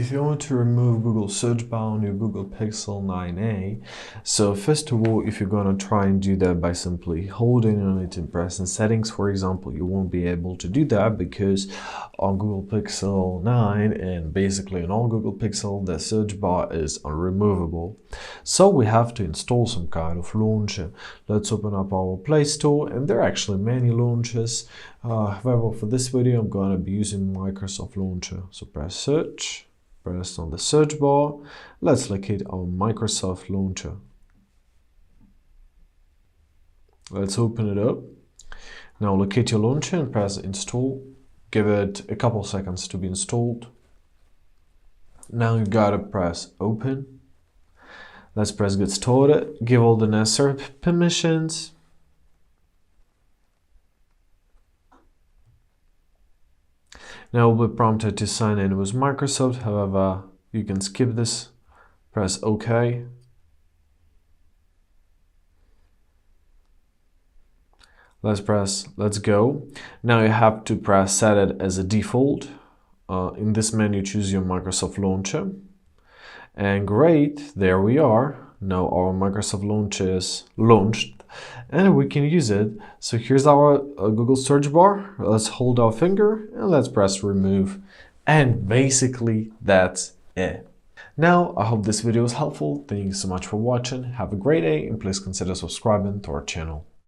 if you want to remove Google search bar on your Google Pixel 9a, so first of all, if you're going to try and do that by simply holding on it and pressing settings, for example, you won't be able to do that because on Google Pixel 9 and basically on all Google Pixel, the search bar is unremovable. So we have to install some kind of launcher. Let's open up our Play Store, and there are actually many launchers. However, for this video, I'm going to be using Microsoft Launcher. So press search, press on the search bar. Let's locate our Microsoft Launcher. Let's open it up. Now locate your launcher and press install. Give it a couple seconds to be installed. Now you gotta press open. Let's press get started. Give all the necessary permissions. Now we'll be prompted to sign in with Microsoft. However, you can skip this. Press OK. Let's go. Now you have to press set it as a default. In this menu, choose your Microsoft Launcher. And great, there we are. Now our Microsoft Launcher is launched and we can use it. So here's our Google search bar. Let's hold our finger and let's press remove. And basically that's it. Now, I hope this video was helpful. Thank you so much for watching. Have a great day and please consider subscribing to our channel.